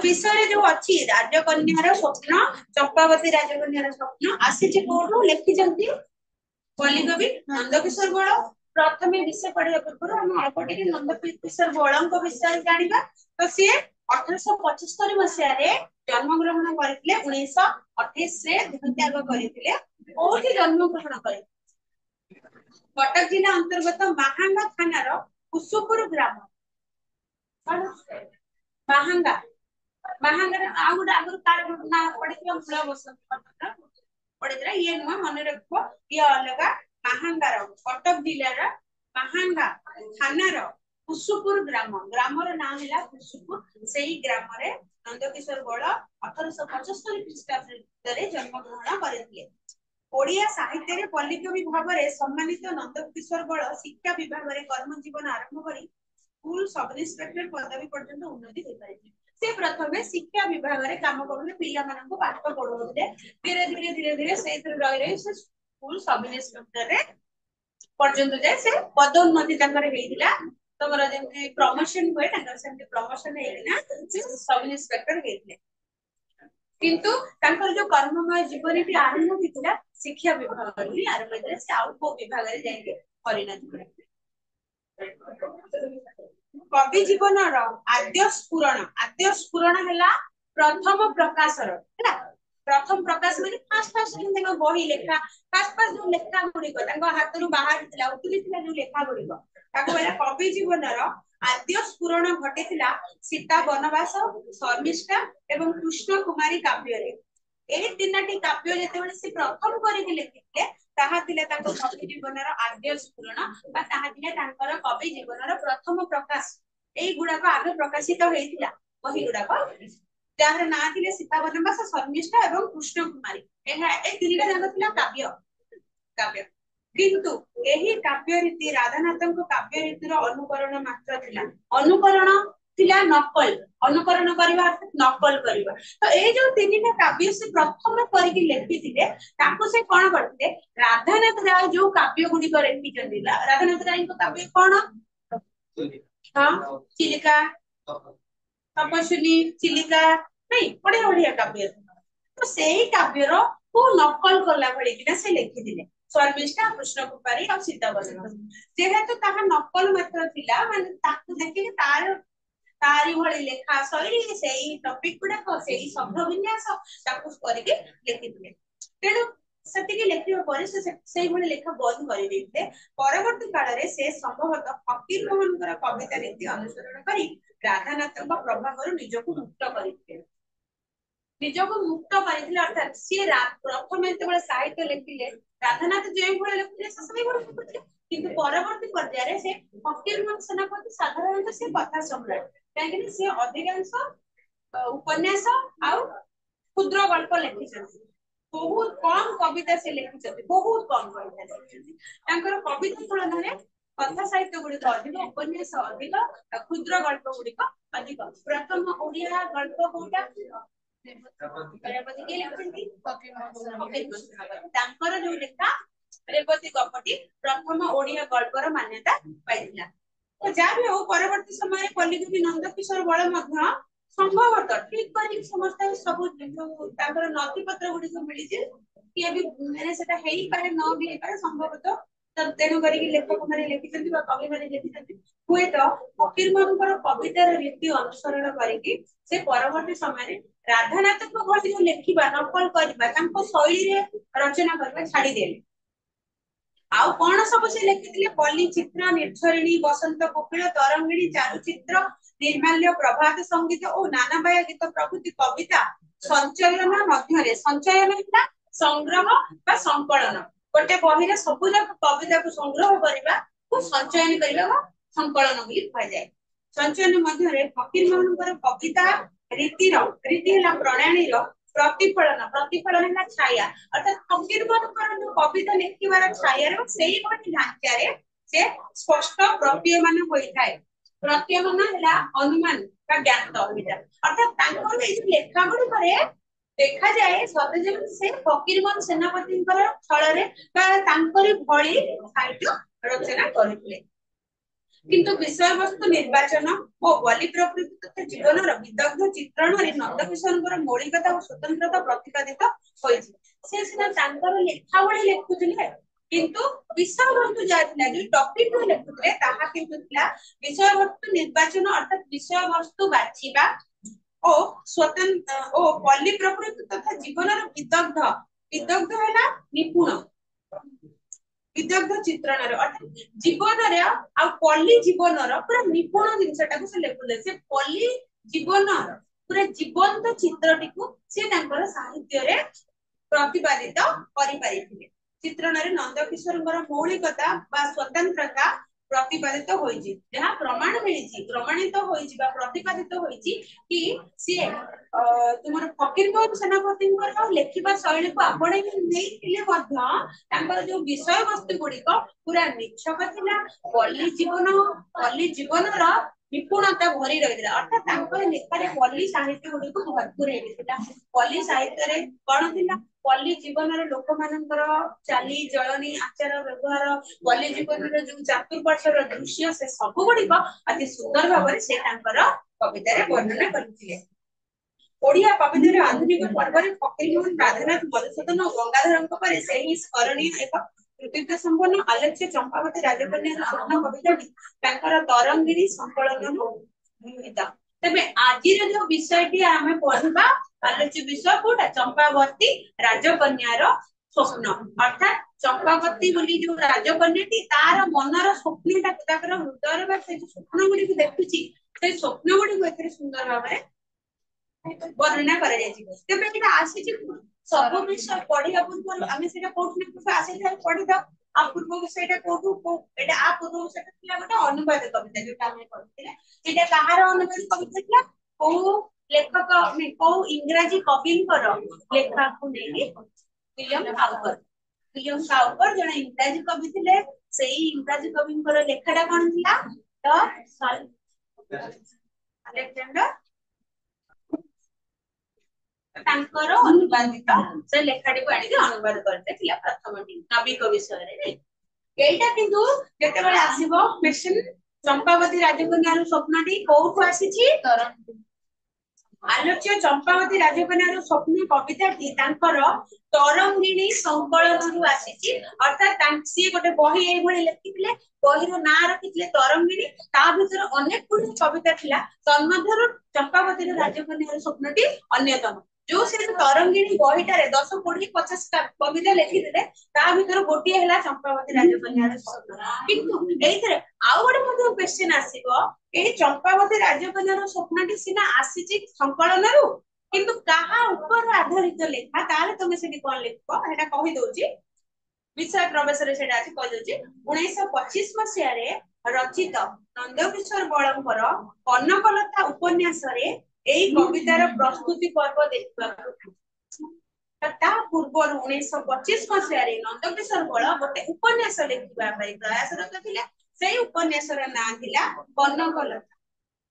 विषय जो अच्छी राजकन्यार स्वप्न चंपावती राजकन्यार स्वप्न आसी कोठू लिखिजंती कलिकवि नंदकिशोर बल प्रथमे विषय पढ़िया पूर्व हम अल्प टिके नंदकिशोर बल विषय जानिबा तो सी 1875 मसीह जन्म ग्रहण करथिले 1928 रे देहत्याग करथिले कोठी जन्म ग्रहण करे कटक जिला अंतर्गत महांगा थानार कुसुपुर ग्राम महांगा महांगा आ गोटे आगु कार ना पड़िथिला मूल बसंत पड़िथिला ये नुआ मन रखो ये अलगा महांगार कटक जिलार महांगा थानार कुसुपुर ग्राम ग्रामर नाम है कुसुपुर सेही ग्राम रे नंदकिशोर बल 1875 ख्रीष्टाब्द रे जन्म ग्रहण करथिले ओडिया साहित्य रे पल्लिकवि भाव रे सम्मानित नंदकिशोर बल शिक्षा विभाग रे कर्म जीवन आरंभ करी स्कूल सब इंस्पेक्टर पदवी पर्यंत उन्नति होई पारिथि से प्रथमे शिक्षा विभाग रे काम करूले पिला मानन पाठ पढौले धीरे धीरे से रही रही से स्कूल सब इंस्पेक्टर रे पर्यंत जाय से पदोन्नति तंकर हेइदिला तमरा जेंति प्रमोशन होय तंकर सेंति प्रमोशन हेइना सब इंस्पेक्टर हेइथिले किंतु तंकर जो कर्ममय जीवन भी आरंभ होइतिला शिक्षा विभाग रे आरंभ होइतिला से आउट को विभाग रे जाय परिणत करथिले कवि जीवन आद्य स्फुरण है प्रथम प्रकाशर है प्रथम प्रकाश माने फास्ट बही लेखा फास्ट जो लेखा गुड़िक हाथ बाहर उतरी जो लेखा गुड़िक कवि जीवन आद्य स्फुरण घटी सीता वनवास शर्मिष्ठा एवं कृष्ण कुमारी काव्य तीन काव्य जो से प्रथम करके लिखिते कवि जीवन आद्य स्फुरण कवि जीवन प्रथम प्रकाश यही गुड़ाक आगे प्रकाशित होता बही गुड़ाक जार ना थे सीता वनवास शर्मिष्ठा एवं कृष्ण कुमारी तीनटा जाक काव्य काव्य किंतु यही काव्य रीति राधानाथ काव्य रीतिर अनुकरण मात्र थिला अनुकरण थिला नकल अनुकरण करबा नकल करबा तो ए जो तीनटा काव्य से प्रथम करके लिखिथिले ताको से कोन करथिले राधानाथ राय जो काव्य गुडी कर लिखिथि राधानाथ राय को काव्य कोन हां चिलिका तपस्विनी चिलिका नहीं बढ़िया बढ़िया काव्य तो सेही काव्यर को नकल कला भली किना से लिखिथिले शर्मिष्ठा कृष्ण कुमारी और सीता वनवास जेहेतु ताहा नकल मात्र थिला माने ताकु देखि तारी भली लेखा शैली सेही टॉपिक गुडा सेही शब्द विन्यास ताकु करके लिखिथिले तेणु सेतिके लेखिबा पर सेही भली लेखा बंद करि देते परवर्ती काल रे से संभवतः फकीर मोहनकर कविता रीति अनुसरण करी राधानाथ प्रभाव निजको मुक्त करिथिले निजको मुक्त करिथिले अर्थात से प्रथम एतबेले साहित्य लिखिले राधानाथ जो भली लिखिले से सबै भली लिखिले किंतु परवर्ती पर्याय रे से फकीर मोहन सेनापति साधारणतः से कथा सम्राट काहे से अधिकांश उपन्यास आ क्षुद्र गल्प लिखिछथि बहुत कम कविता से लिखिछथि बहुत कम कविता लिखिछथि तांकर कविता तुलना रे कथा साहित्य गुडी अधिक उपन्यास अधिक क्षुद्र गल्प गुडी अधिक प्रथम ओडिया गल्प कोटा रेवती के लिखिछथि तांकर जो लेखा रेवती गपटी प्रथम ओडिया गल्पर मान्यता पाइथिला तो जा भी हो परवर्ती समय कलिकवि नंदकिशोर बल मध्य संभवतः ठीक करी समस्त सब तांकर नथि पत्र गुडी को मिली जे कि अभी माने सेटा हेई पारे न भी हेई पारे संभवतः तेणु करी लेखक माने लिखिछथि बा कवि माने लिखिछथि हुए तो फकीर मोहनकर कवितार रीति अनुसरण करी से परवर्ती समय रे राधानाथ को भली जो लेखिबा नकल करबा तांको शैली रे रचना करबा छाडी देले आउ कोन सब से लिखिथिले पल्ली चित्र निर्झरिणी बसंत कोकिल तरंगिणी चारुचित्र निर्माल्य प्रभात संगीत और नानाबाया गीत प्रभृति कविता संचयन मध्य संचयन संग्रह बा संकलन गोटे बही रे सब कविता को संग्रह करबा को संचयन करबा संकलन भी कहा जाए संचयन मध्य रे फकीर मोहनकर कविता रीति हला प्रणाली प्रतिफलन है छाया अर्थात फकीर मोहनकर जो कविता लिखिबार छाया रे सेही गोटे ढांचा रे से स्पष्ट प्रतीयमान होई थाए प्रतीयमान हला अनुमान का ज्ञात होइता अर्थात तांकर ए लेखा गुडी करे देखा जाए सते से फकीर मोहन सेनापतिଙ୍କର छଳରେ बा तांकरी भଳି साहित्य रचना करथिले किंतु विषय वस्तु निर्वाचन और बलि प्रकृति तथा जीवन विदग्ध चित्रण नंदकिशोर मौलिकता और स्वतंत्रता प्रतिपादित होइछि से सिना तांकर लेखावळी लेखुथिले किंतु विषय वस्तु जाथिला जो टॉपिक रो लेखुथिले ताहा किंतु थिला विषय वस्तु निर्वाचन अर्थात विषय वस्तु बाछिबा ओ स्वतंत्र ओ बलि प्रकृति तथा जीवन विदग्ध विदग्ध हैला निपुण विदग्ध चित्रण अर्थात जीवन पल्ली जीवन पूरा निपुण जिनटा से लेखुले से पल्ली जीवन पूरा जीवंत चित्रटी से साहित्य प्रतिपादित करें चित्रण नंदकिशोर मौलिकता स्वतंत्रता प्रतिपादित होइछि जहाँ प्रमाण मिली प्रमाणित होइछि प्रतिपादित होइछि कि सी तुमर फकीर मोहन सेनापति लेखिबा शैली को आपणे जो विषय वस्तु गुड़िक पूरा निछक थिला पल्ली जीवन विपुणता भरी रही अर्थात लेखार पल्ली साहित्य गुड़िक भरपूर होता पल्ली साहित्य कौन थिला पल्ली जीवन लोक मानकर चाली जलनी आचार व्यवहार पल्ली जीवन जो चतुर्पार्श्वर दृश्य से सब गुड़िक अति सुंदर भाव से कवितार वर्णना करथिले ओडिया कवितार आधुनिक पर्व फकीर मोहन राधानाथ मधुसूदन और गंगाधर पर से ही स्मरणीय एक कृतित्व संपन्न आलोच्य चंपावती राजकन्या स्वप्न कविता तरंगिणी संकलन भूमिका तबे आज जो विषयटी आमे पढ़बा आलोच्य विषय कोटा चंपावती राजकन्यार स्वप्न अर्थात चंपावती बोली जो राजकन्याटी तार मनर स्वप्नटा ताकर हृदय बा से स्वप्न गुडी देखुची से स्वप्न गुडी एते सुंदर भाबरे वर्णना करा जायछि तबे एटा आसीछि सब विषय पढ़िया पूर्व आमे सेटा कोठने कुछ आसी थाय पढ़ि द आ पूर्व विषयटा कोठु को एटा आ पूर्व विषयटा थिला गोटे अनुवाद कविता जोटा आमे पढ़िथिले एटा कहार अनुवाद कविता थिला को लेखक में को इंग्रजी कविंकर लेखा को नेकी विलियम काउपर जने इंग्रजी कवि थिले सेही इंग्रजी कविंकर लेखाटा कोन थिला द अलेक्जेंडर तांकर अनुवादित से लेखाटी को आनी अनुवाद करते थिला प्रथम नबिक विषय रे एटा किंतु जते बेले आसीबो क्वेश्चन चंपावती राजकन्यार स्वप्नटी कोठु आसीछि आलोच्य चंपावती राजकन्यार स्वप्न कविताटी तांकर तरंगिणी संकलन रु आसीछि अर्थात सी गोटे बही एई भली लिखिथिले बही रो ना रखिथिले तरंगिणी ता भीतर अनेक गुडी कविता थिला तन्मध्यरु चंपावती राजकन्यार स्वप्नटी अन्यतम जो से तरंगिणी बहीटारे 10 20 50 कविता लिखिथिले ता भीतर गोटिए हैला चंपावती राजकन्यार स्वप्न किंतु एइथरे आउ गोटे मध्ये क्वेश्चन आसीबो ए चंपावती राजकन्यार स्वप्नटी सिना आसीछि संकलन रु किंतु कहा ऊपर आधारित लेखा ताले तुमे सेठी कोन लिखबो एटा कहि दोछि विषय प्रवेश रे सेटा अछि कहि दोछि 1925 मसिया रे रचित नंदकिशोर बळंकर कनकलता उपन्यास रे एई कवितार प्रस्तुति पर्व देखबा ता पूर्व 1925 मसिया रे नंदकिशोर बळ गोटे उपन्यास लिखिबा पई प्रयासरत थिले सेई उपन्यासर नाम थिला कनकलता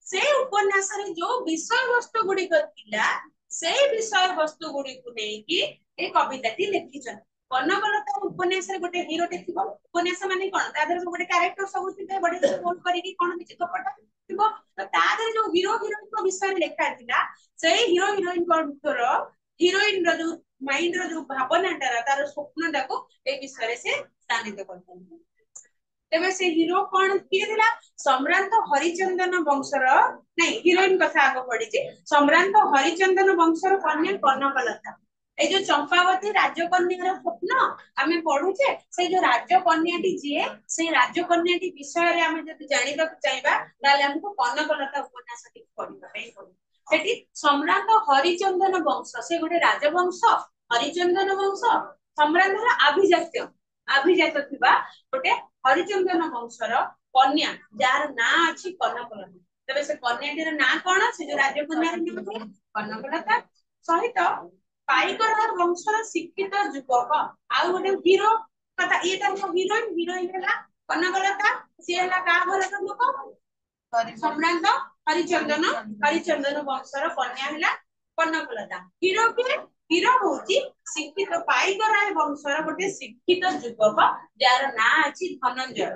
से उपन्यास रे जो विषय वस्तु गुडी थिला से विषय वस्तु गुडी को नै कि ए कविताटी लिखिछन कनकलता उपन्यास रे गोटे हीरोटे थिबो उपन्यास माने कोन तादर गोटे कैरेक्टर सब थिबे बडी फोन करिकि कोन किछि कपटा थिबो त तादर जो हीरो हीरोइन को विषय लेखा थिला से हीरो हीरोइन को भीतर हीरोइन रो जो माइंड रो जो भावनाटा तार स्वप्नटा को ए विषय से स्थानित करथन तेबे से हीरो कोन किए थिला सम्रांत हरिचंदन वंशर नै हीरोइन कथा आगो पड़ी जे सम्रांत हरिचंदन वंशर कन्या कनकलता ए जो चंपावती राजकन्यार स्वप्न आमे पढुचे से जो राजकन्याटी जे से राजकन्याटी विषय रे आमे जति जानिबा चाहबा ताले हमको कनकलता उपन्यास टी पढिबा पई सेठी सम्रांत हरिचंदन वंश से गोटे राजवंश हरिचंदन वंश सम्रांतर अभिजात थिबा गोटे हरिचंदन वंशर कन्या जार ना अछि कनकलता तबे से कन्याटीर ना कोन से जो राजकन्यार नाम कनकलता सहित पाइकर वंशर शिक्षित युवक आ गोटे हीरो कथा एटा हीरोइन हैला कनकलता से हैला का घर लोक सम्रांत हरिचंदन वंशर कन्या हैला कनकलता हीरो होची शिक्षित पाइकर वंशर गोटे शिक्षित युवक जार ना अछि धनंजय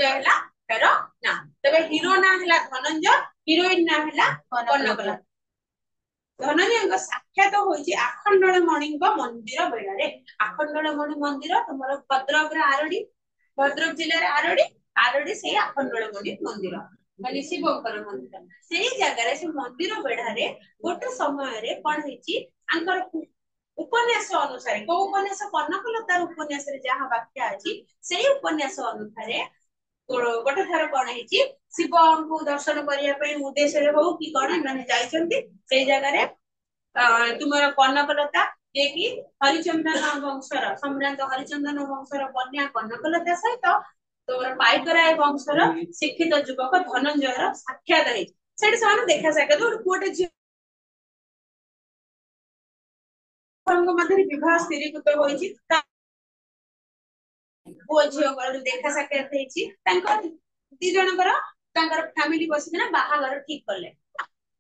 हैला ତାର ନା तबे हीरो ना हला धनंजय हीरोइन ना हला कनकलता धनंजय साक्षात होइछि आखंडलमणि मंदिर बेड़ारे आखंडलमणि मंदिर तुमर भद्रक रे आरडी भद्रक जिल्ला रे आरडी आरडी से आखंडलमणि मंदिर माने शिवकर मंदिर सेही जगह रे से मंदिर बेड़ारे गोटे समय रे कोन होइछि आंकर उपन्यास अनुसार को उपन्यास कनकलतार उपन्यास रे जहा वाक्य अछि सेही उपन्यास अनुसार गोटे थर कोन हेछि शिव को दर्शन करिया पे उद्देश्य रे हो कि कोन माने जाइछंती सेही जगह रे तुमर कनकलता जे कि हरिचंदन वंशर सम्राट हरिचंदन वंशर कन्या कनकलता सहित तोर पाइकराय वंशर शिक्षित युवक धनंजयर साक्षात है सेठी साने देखा सके तो कोटे झियो मध्य विवाह स्थिरीकृत होइछि पुओ झियो कर देखा सके हेछि तांकर दी जनकर तांकर फैमिली बसिना बाहागर ठीक करले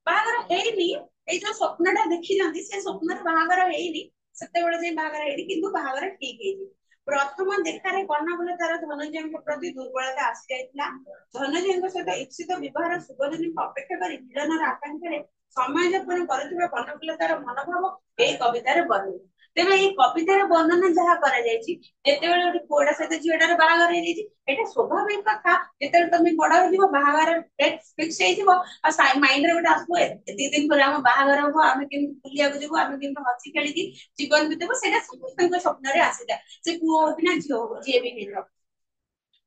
बाहागर हेइनी ए जो स्वप्नटा देखि जंती से स्वप्न बाहागर हेइनी सते बेले जे बाहागर हेइनी किंतु बाहागर ठीक हेइछि प्रथम देखारे कनकलता तार धनंजय प्रति दुर्बलता आसी जाइतला धनंजय सहित इच्छित विवाह सुबदिन अपेक्षा करी मिलनर आकांक्षा समय यापन करथिबा कनकलतार मनोभाव एई कवितार वर्णन तेबे एई कवितार वर्णन जहा करा जायछि जेतेबेले ओटी कोडा सहित झियोटार बाहागर हे जायछि एटा स्वाभाविक कथा जेतेबेले तमे बड होइबो बाहागर डेट फिक्स हेइजिबो आ माइंड रे ओटा आसबो एती दिन पर हम बाहागर हो हम केम बुलिया जिवो हम केम हसी खेली की जीवन बितेबो सेटा समस्त स्वप्न रे आसीदा से पुओ बिना झियो जे भी हेलो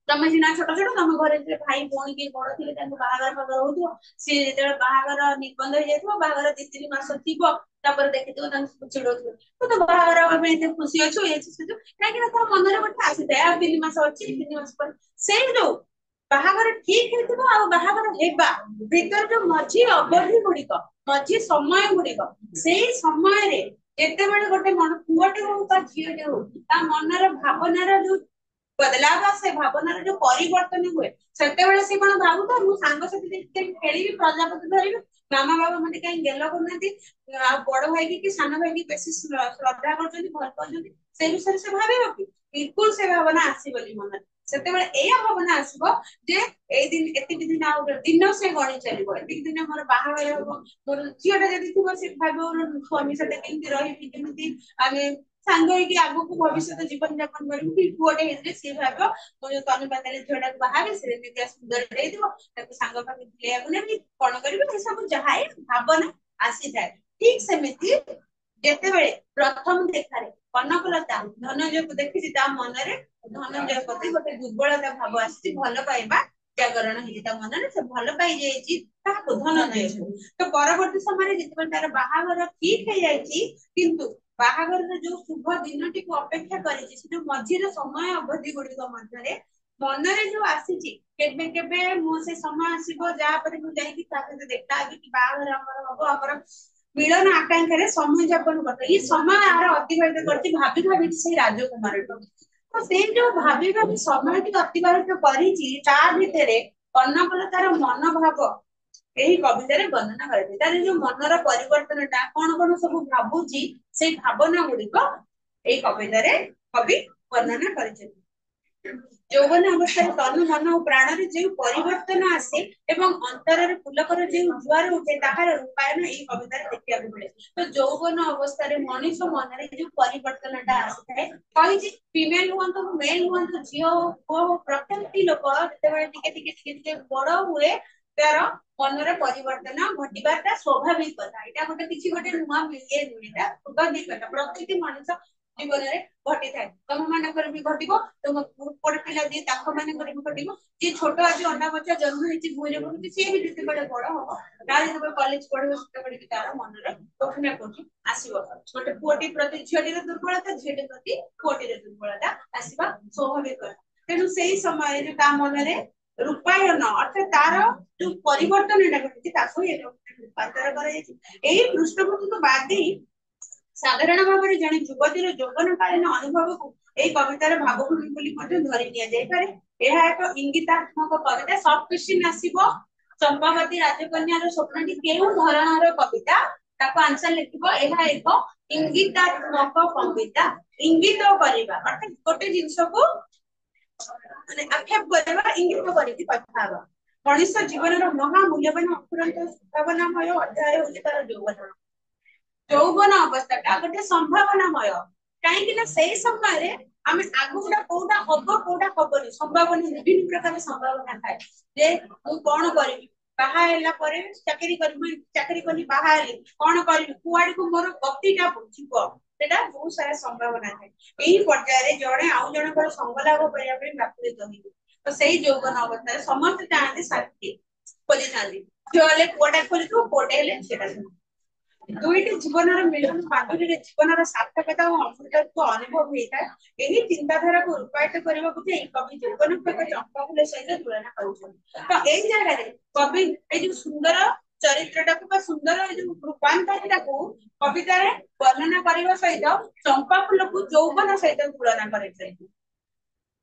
तमे सिना छोट छोट तम घरे जे भाई भौणी के बड़ थिले तांको बाहागर बागर होतो से जेते बाहागर निबंध हे जायतो बाहागर 2-3 मास थिबो तापर देखितो तांको चिड़ोतो तो बाहागर हम एते खुशी अछु ए से जो काहे कि तार मन रे गोटे आसीता आ 3 मास अछि 3 मास पर से जो बाहागर ठीक हेतिबो आ बाहागर हेबा भीतर जो मझी अवधि गुडिक मझी समय गुडिक सेही समय रे जेते बेले गोटे मन पुआटे हो का झियोटे हो ता मनर भावनार जो बदलाव आसे भावनार जो परिवर्तन हुए सेते बेले से कोन भाबुता मु सांग साथी देखि खेलीबी प्रजापति धरिबी मामा बाबा मते काई गेलो करनाती आ बड़ भाई की सानो भाई की बेसी श्रद्धा करजनी भल करजनी से विषय से भाबे कि बिल्कुल से भावना आसी बोली मन सेते बेले एया भावना आसीबो जे ए दिन एति दिन आ दिन से गणी चलीबो एति दिन मोर बाहागर हो मोर झियोटा जदी थिबो से भाबो स्वामी साथे केमति रहिबी केमति आमे सांग होई आगु को भविष्य जीवन यापन करू कि पुओटे हेतले से भाबो मो जो तनु पातले झोडा बाहाबे से नित्या सुंदर देई दिबो ताको सांग पाके दिलेया गुने भी कोन करिबो ए सब जहाए भावना आसी थाए ठीक सेमिति जेते बेले प्रथम देखारे कनकलता धनंजय को देखि ता मन रे धनंजय प्रति गोटे दुर्बलता भाव आसी भल पाइबा जागरण हे ता मन रे से भल पाई जायछि ताको धनंजय तो परवर्ती समय जेते बेले तार बाहागर ठीक हे जायछि किंतु बाहागर जो शुभ दिनटी को अपेक्षा करिछि से जो मझिर समय अवधि गुडी मध्यरे मनरे जो आसीछि केबे केबे मो से समय आसीबो जा पर मु जाई कि ताके देखता कि बाहागर हमर हबो हमर मिलन आकांक्षा रे समय यापन करते ई समय आर अतिबाहित करछि भाबी भाबी से राजकुमार तो से जो भाबी भाबी समय टी अतिबाहित करिछि ता भितरे कनकलतार मनोभाव एही कविता रे वर्णना करबे तार जो मनर परिवर्तन ता कोन सब भाबुची से भावना गुडिक एही कविता रे कवि वर्णना करिछि यौवन अवस्था तनु मन और प्राण रे जे परिवर्तन आसे एवं अंतर रे पुलकर जे जुआर उठे ताहार रूपायन एही कविता रे देखिया मिले तो यौवन अवस्था रे मनुष्य मन रे जो परिवर्तन ता आसे कहि जे फीमेल हुन तो मेल हुन तो जियो को प्रत्येक लोक जेते टिके बड़ हुए तार मनर परिवर्तन घटिबाटा स्वाभाविक कथा एटा गोटे किछि गोटे नुवा मिले नुइटा स्वाभाविक कथा प्रत्येक मनुष्य जीवन रे घटी थाए तम मान कर भी घटिबो तुम पड़ पिला जे ताख मान कर भी घटिबो जे छोट आज अंडा बच्चा जन्म हेछि भूरे भूरे से भी जते बड़े बड़ हो तार जब कॉलेज पढिबो सेते बड़े कि तार मन रे कोठना कोठी आसीबो छोटे पुओटी प्रति झियोटी रे दुर्बलता झियोटी प्रति पुओटी रे दुर्बलता आसीबा स्वाभाविक कथा तेनु सेही समय रे ता मन रे रूपायन अर्थात तार जो परिवर्तन एटा घटिछि ताको रूपांतर करा जायछि एही पृष्ठभूमि को बाद देई साधारण भाव में जने युवतीर यौवन कालीन अनुभव को ए कवितार भावभूमि बोली मध्य धरि निया जाय पारे एहा एक इंगितात्मक कविता सब क्वेश्चन आसीबो चंपावती राजकन्यार स्वप्नटी केउ धरणर कविता ताको आंसर लिखिबो एहा एक इंगितात्मक कविता इंगित करिबा अर्थात गोटे जिंस को ମାନେ ଆକ୍ଷେପ କରିବା ଇଙ୍ଗିତ କରିକି କଥା ହବା। ମଣିଷ ଜୀବନର ମହା ମୂଲ୍ୟବାନ ଅଫୁରନ୍ତ ସମ୍ଭାବନାମୟ ଅଧ୍ୟାୟ ହେଉଛି ତାର ଯୌବନ। ଯୌବନ ଅବସ୍ଥାଟା ଗୋଟେ ସମ୍ଭାବନାମୟ, କାହିଁକି ନା ସେଇ ସମୟରେ ଆମେ ଆଗକୁ କୋଉଟା ହବ କୋଉଟା ହବନି ସମ୍ଭାବନା, ବିଭିନ୍ନ ପ୍ରକାର ସମ୍ଭାବନା ଥାଏ ଯେ ମୁଁ କଣ କରିବି, ବାହା ହେଲା ପରେ ଚାକିରି କରିବି, ଚାକିରି କଲି ବାହା ହେଲି କଣ କରିବି, କୁଆଡକୁ ମୋର ଗତିଟା ଯିବ, ସେଟା ବହୁତ ସାରା ସମ୍ଭାବନା ଥାଏ। ଏହି ପର୍ଯ୍ୟାୟରେ ଜଣେ ଆଉ ଜଣଙ୍କର ସଙ୍ଗ ଲାଭ କରିବା ପାଇଁ ବ୍ୟାପୃତ ହେଇଛି। ତ ସେଇ ଯୌବନ ଅବସ୍ଥାରେ ସମସ୍ତେ ଚାହାନ୍ତି ଶାନ୍ତି ଖୋଜିଥାନ୍ତି। ଝିଅ ହେଲେ ପୁଅଟା ଖୋଜିଥିବ, ପୁଅଟେ ହେଲେ ଝିଅଟା। ଦୁଇଟି ଜୀବନର ମିଳନ ମାଧୁରୀରେ ଜୀବନର ସାର୍ଥକତା ଓ ଅମୃତତ୍ୱ ଅନୁଭବ ହେଇଥାଏ। ଏହି ଚିନ୍ତାଧାରାକୁ ରୂପାୟିତ କରିବାକୁ ଯାଇ କବି ଯୌବନକୁ ଏକ ଚମ୍ପା ଫୁଲ ସହିତ ତୁଳନା କରୁଛନ୍ତି। ତ ଏଇ ଜାଗାରେ କବି ଏଇ ଯୋଉ ସୁନ୍ଦର ଚରିତ୍ରଟାକୁ ବା ସୁନ୍ଦର ଏଇ ଯୋଉ ରୂପାନ୍ତରଟାକୁ କବିତାରେ ବର୍ଣ୍ଣନା କରିବା ସହିତ ଚମ୍ପା ଫୁଲକୁ ଯୌବନ ସହିତ ତୁଳନା କରାଯାଇଥାଏ।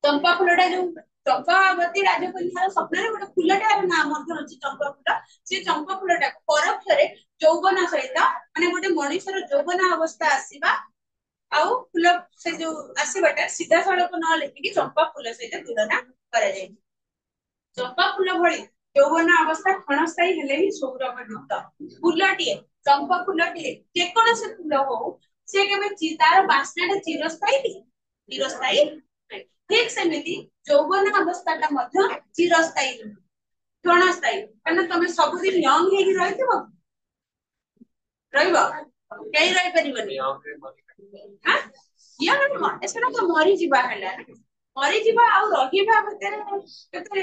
ଚମ୍ପା ଫୁଲଟା ଯୋଉ ଚମ୍ପାବତୀ ରାଜକନ୍ୟାର ସ୍ୱପ୍ନରେ ଗୋଟେ ଫୁଲଟାର ନାଁ ମଧ୍ୟ ଅଛି ଚମ୍ପା ଫୁଲ। ସେ ଚମ୍ପା ଫୁଲଟାକୁ ପରୋକ୍ଷରେ ଯୌବନ ସହିତ, ମାନେ ଗୋଟେ ମଣିଷର ଯୌବନ ଅବସ୍ଥା ଆସିବା ଆଉ ଫୁଲ ସେ ଯୋଉ ଆସିବାଟା ସିଧାସଳଖ ନ ଲେଖିକି ଚମ୍ପା ଫୁଲ ସହିତ ତୁଳନା କରାଯାଇଛି। ଚମ୍ପା ଫୁଲ ଭଳି ଯୌବନ ଅବସ୍ଥା କ୍ଷଣସ୍ଥାୟୀ ହେଲେ ହିଁ ସୌରଭଯୁକ୍ତ। ଫୁଲଟିଏ, ଚମ୍ପା ଫୁଲଟିଏ, ଯେକୌଣସି ଫୁଲ ହଉ, ସେ କେବେ ତାର ବାସ୍ନାଟା ଚିରସ୍ଥାୟୀ କି? ଚିରସ୍ଥାୟୀ ନାହିଁ। ଠିକ ସେମିତି ଯୌବନ ଅବସ୍ଥାଟା ମଧ୍ୟ ଚିରସ୍ଥାୟୀ ନୁହେଁ, କ୍ଷଣସ୍ଥାୟୀ। କାରଣ ତମେ ସବୁଦିନ ୟଙ୍ଗ ହେଇକି ରହିଥିବ, ରହିବ? କେହି ରହିପାରିବନି। ସେଟା ତ ମରିଯିବା ହେଲା, ମରିଯିବା ଆଉ ରହିବା ଭିତରେ କେତେ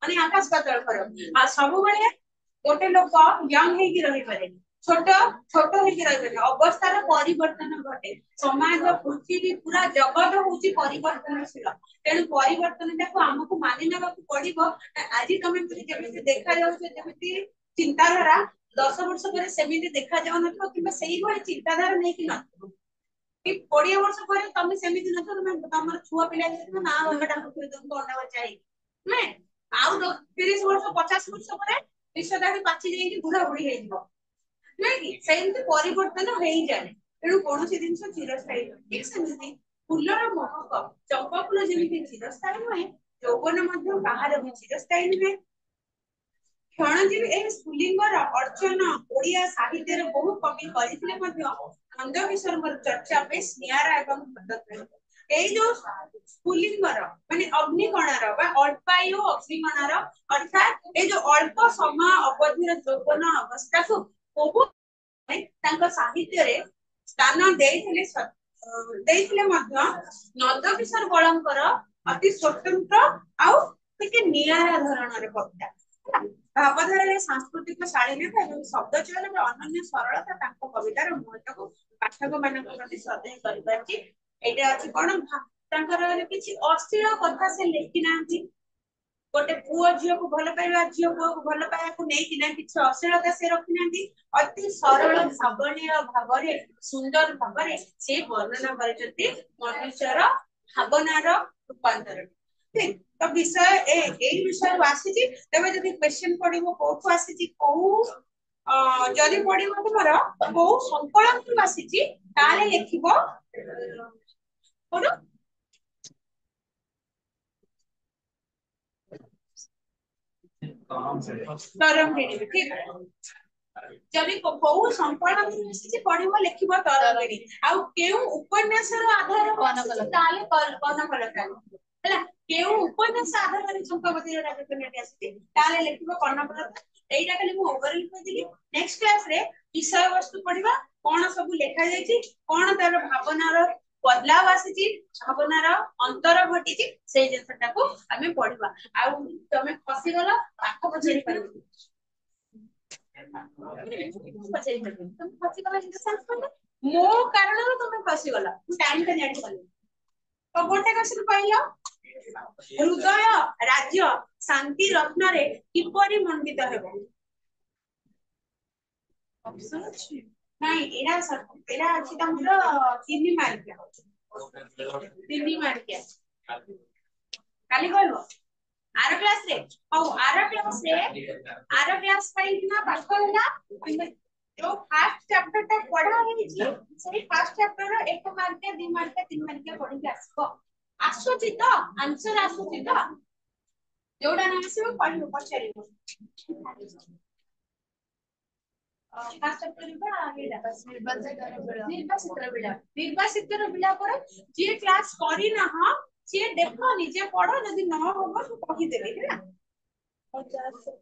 ମାନେ ଆକାଶ ପାତାଳ ଫରକ। ଆଉ ସବୁବେଳେ ଗୋଟେ ଲୋକ ୟଙ୍ଗ ହେଇକି ରହିପାରେନି, ଛୋଟ ଛୋଟ ହେଇକି ରହିପାରେନି, ଅବସ୍ଥାର ପରିବର୍ତ୍ତନ ଘଟେ। ସମାଜ, ପୃଥିବୀ, ପୁରା ଜଗତ ହଉଛି ପରିବର୍ତ୍ତନଶୀଳ। ତେଣୁ ପରିବର୍ତ୍ତନଟାକୁ ଆମକୁ ମାନି ନେବାକୁ ପଡିବ। ଆଜି ତମେ ଯେମିତି ଦେଖାଯାଉଛ, ଯେମିତି ଚିନ୍ତାଧାରା 10 ବର୍ଷ ପରେ ସେମିତି ଦେଖାଯାଉନଥିବ, କିମ୍ବା ସେଇଭଳି ଚିନ୍ତାଧାରା ନେଇକି ନଥିବ। କି 20 ବର୍ଷ ପରେ ତମେ ସେମିତି ନଥିବ, ତମେ ତମର ଛୁଆ ପିଲା ହେଇଥିବ, ନା ଅଣ୍ଡା ବଚା ହେଇକି ନୁହେଁ। ଆଉ 30 ବର୍ଷ 50 ବର୍ଷ ପରେ ବିଷଦାଡି ପାଚି ଯାଇକି ବୁଢା ବୁଢୀ ହେଇଯିବ, ନୁହେଁ କି? ସେମିତି ପରିବର୍ତ୍ତନ ହେଇଯାଏ। ତେଣୁ କୌଣସି ଜିନିଷ ଚିରସ୍ଥାୟୀ ନୁହେଁ। ଠିକ ସେମିତି ଫୁଲର ମହକ, ଚମ୍ପା ଫୁଲ ଯେମିତି ଚିରସ୍ଥାୟୀ ନୁହେଁ, ଯୌବନ ମଧ୍ୟ କାହାର ବି ଚିରସ୍ଥାୟୀ ନୁହେଁ। କ୍ଷଣଜୀବୀ ଏହି ସ୍ଫୁଲିଙ୍ଗର ଅର୍ଜନ ଓଡିଆ ସାହିତ୍ୟରେ ବହୁ କବି କରିଥିଲେ ମଧ୍ୟ ନନ୍ଦକିଶୋରଙ୍କର ଚର୍ଚ୍ଚା ବେଶ ନିଆରା ଏବଂ ଭଦ୍ରକାଳୀ। ଏଇ ଯୋଉ ସ୍ଫୁଲିଙ୍ଗର ମାନେ ଅଗ୍ନିକଣାର ବା ଅଳ୍ପାୟୁ ଅଗ୍ନିକଣାର, ଅର୍ଥାତ ଏଇ ଯୋଉ ଅଳ୍ପ ସମୟ ଅବଧିର ଯୌବନ ଅବସ୍ଥାକୁ ବହୁତ ତାଙ୍କ ସାହିତ୍ୟରେ ସ୍ଥାନ ଦେଇଥିଲେ ମଧ୍ୟ ନନ୍ଦକିଶୋର ବଳଙ୍କର ଅତି ସ୍ୱତନ୍ତ୍ର ଆଉ ଟିକେ ନିଆରା ଧରଣର କବିତା। ଭାବଧାରାରେ ସାଂସ୍କୃତିକ ଶାଳୀନତା ଏବଂ ଶବ୍ଦ ଚୟନର ଅନନ୍ୟ ସରଳତା ତାଙ୍କ କବିତାର ମହତ୍ୱକୁ ପାଠକ ମାନଙ୍କ ପ୍ରତି ଶ୍ରଦ୍ଧା କରିପାରିଛି। ଏଇଟା ଅଛି କଣ, ତାଙ୍କର କିଛି ଅଶ୍ଳୀଳ କଥା ସେ ଲେଖି ନାହାନ୍ତି। ଗୋଟେ ପୁଅ ଝିଅକୁ ଭଲ ପାଇବା, ଝିଅ ପୁଅକୁ ଭଲ ପାଇବାକୁ ନେଇକିନା କିଛି ଅଶ୍ଳୀଳତା ସେ ରଖିନାହାନ୍ତି। ଅତି ସରଳ ଭାବନୀୟ ଭାବରେ, ସୁନ୍ଦର ଭାବରେ ସେ ବର୍ଣ୍ଣନା କରିଛନ୍ତି ମନୁଷ୍ୟର ଭାବନାର ରୂପାନ୍ତର। ତ ବିଷୟ ଏଇ ବିଷୟରୁ ଆସିଛି। ତେବେ ଯଦି କ୍ୱେଶ୍ଚନ ପଡିବ କୋଉଠୁ ଆସିଛି, କୋଉ ଯଦି ପଡିବ ତୁମର କୋଉ ସଂକଳନରୁ ଆସିଛି, ତାହେଲେ ଲେଖିବ ତରଙ୍ଗିଣୀ। ଠିକ, ଯଦି କୋଉ ସଂକଳନରୁ ଆସିଛି ପଢିବ, ଲେଖିବ ତରଙ୍ଗିଣୀ। ଆଉ କେଉଁ ଉପନ୍ୟାସର ଆଧାର ତାହେଲେ କନକଲତା ହେଲା। କେଉଁ ଉପନ୍ୟାସ ଆଧାରରେ ଚମ୍ପାବତୀର ରାଜକନ୍ୟାଟି ଆସିଛି, ତାହେଲେ ଲେଖିବ କନକଲତା। ଏଇଟା ଖାଲି ମୁଁ ଓଭରଭ୍ୟୁ କହିଥିଲି। ନେକ୍ସଟ କ୍ଲାସରେ ବିଷୟବସ୍ତୁ ପଢିବା, କଣ ସବୁ ଲେଖା ଯାଇଛି, କଣ ତାର ଭାବନାର ବଦଲାव ଆସିଛି, ଭାବନାର ଅନ୍ତର ଘଟିଛି, ସେଇ ଜିନିଷଟାକୁ ଆମେ ପଢିବା। ଆଉ ତମେ ଫସିଗଲ, ପାଠ ପଚାରି ପାରିବନି, ମୋ କାରଣରୁ ତମେ ଫସିଗଲ, ମୁଁ ଟାଇମଟା ଜାଣିପାରିଲି। ତ ଗୋଟେ କ୍ୱେଶ୍ଚନ କହିଲ, ହୃଦୟ ରାଜ୍ୟ ଶାନ୍ତି ରତ୍ନରେ କିପରି ମଣ୍ଡିତ ହେବ? ଅପସନ ଅଛି ନାଇଁ, ଏଇଟା ଅଛି ତମର 3 ମାର୍କିଆ, 3 ମାର୍କିଆ। କାଲି କହିବ ଆର କ୍ଲାସରେ। ହଉ, ଆର କ୍ଲାସ ପାଇଁ ନା ପାଠ ହେଲା ଯୋଉ ଫାର୍ଷ୍ଟ ଚ୍ୟାପ୍ଟରଟା ପଢା ହେଇଛି, ସେଇ ଫାର୍ଷ୍ଟ ଚ୍ୟାପ୍ଟରର 1 ମାର୍କିଆ 2 ମାର୍କିଆ 3 ମାର୍କିଆ ପଢିକି ଆସିବ। आसुची तो आंसर आसुची तो जोड़ा ना आसीबो कहबो पछारिबो निर्वासितर बिला पर जे क्लास करी ना ह जे देखो निजे पढ़ो यदि न होबो तो कहि देबे हैला 50